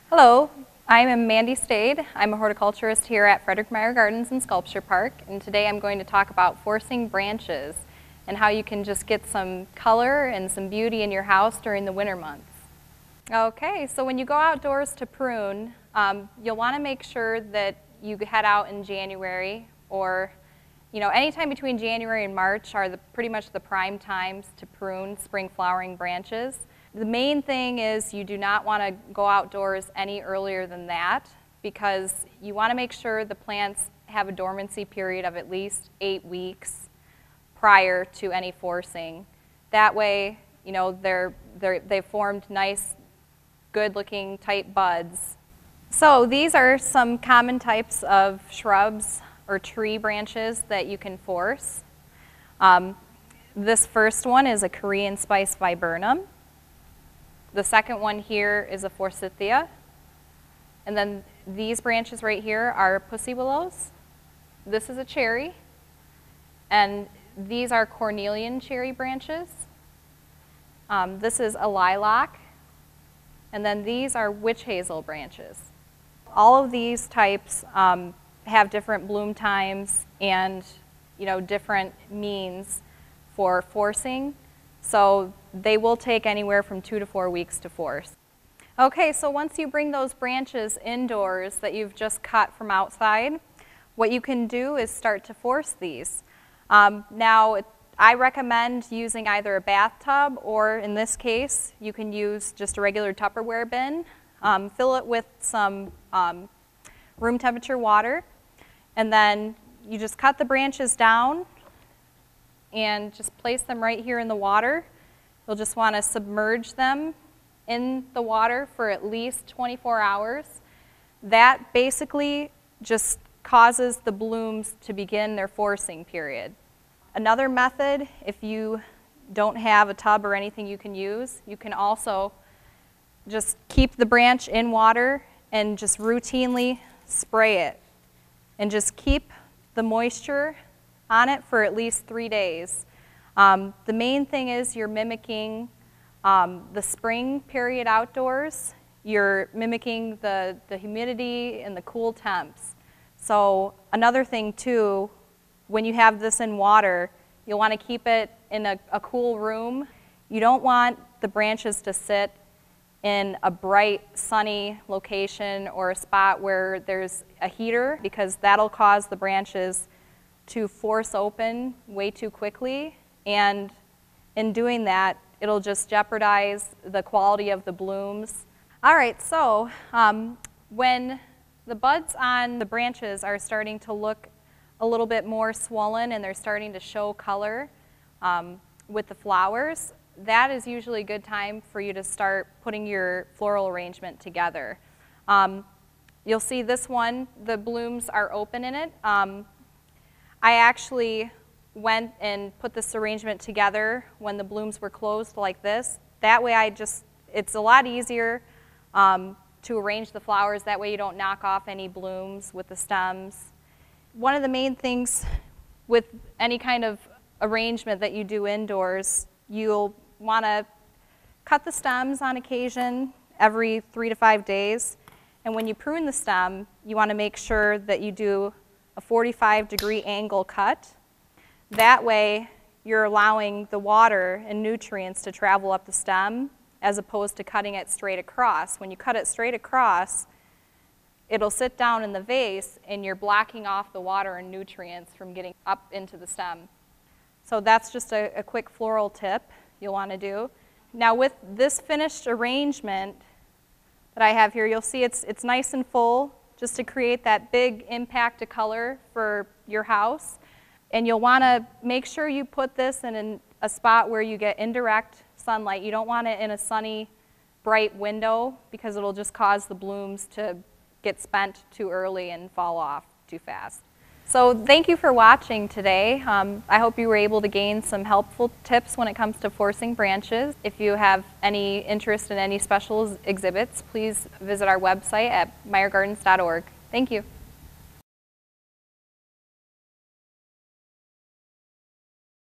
Hello, I'm Mandi Stade. I'm a horticulturist here at Frederik Meijer Gardens and Sculpture Park, and today I'm going to talk about forcing branches and how you can just get some color and some beauty in your house during the winter months. Okay, so when you go outdoors to prune, you'll want to make sure that you head out in January, or anytime between January and March are pretty much the prime times to prune spring flowering branches. The main thing is you do not want to go outdoors any earlier than that, because you want to make sure the plants have a dormancy period of at least 8 weeks prior to any forcing. That way, they've formed nice, good-looking tight buds. So these are some common types of shrubs or tree branches that you can force. This first one is a Korean spice viburnum. The second one here is a forsythia. And then these branches right here are pussy willows. This is a cherry. And these are cornelian cherry branches. This is a lilac. And then these are witch hazel branches. All of these types have different bloom times and different means for forcing. So they will take anywhere from 2 to 4 weeks to force. Okay, so once you bring those branches indoors that you've just cut from outside, what you can do is start to force these. Now, I recommend using either a bathtub, or in this case, you can use just a regular Tupperware bin. Fill it with some room temperature water, and then you just cut the branches down and just place them right here in the water. You'll just want to submerge them in the water for at least 24 hours. That basically just causes the blooms to begin their forcing period. Another method, if you don't have a tub or anything you can use, you can also just keep the branch in water and just routinely spray it. And just keep the moisture on it for at least 3 days. The main thing is you're mimicking the spring period outdoors. You're mimicking the humidity and the cool temps. So another thing too, when you have this in water, you'll want to keep it in a cool room. You don't want the branches to sit in a bright, sunny location or a spot where there's a heater, because that'll cause the branches to force open way too quickly, and in doing that, it'll just jeopardize the quality of the blooms. All right, so when the buds on the branches are starting to look a little bit more swollen and they're starting to show color with the flowers, that is usually a good time for you to start putting your floral arrangement together. You'll see this one, the blooms are open in it. I actually went and put this arrangement together when the blooms were closed like this. That way it's a lot easier to arrange the flowers. That way you don't knock off any blooms with the stems. One of the main things with any kind of arrangement that you do indoors, you'll want to cut the stems on occasion every 3 to 5 days. And when you prune the stem, you want to make sure that you do a 45-degree angle cut. That way, you're allowing the water and nutrients to travel up the stem, as opposed to cutting it straight across. When you cut it straight across, it'll sit down in the vase, and you're blocking off the water and nutrients from getting up into the stem. So that's just a quick floral tip you'll want to do. Now, with this finished arrangement that I have here, you'll see it's nice and full, just to create that big impact of color for your house. And you'll want to make sure you put this in a spot where you get indirect sunlight. You don't want it in a sunny, bright window, because it'll just cause the blooms to get spent too early and fall off too fast. So thank you for watching today. I hope you were able to gain some helpful tips when it comes to forcing branches. If you have any interest in any special exhibits, please visit our website at meijergardens.org. Thank you.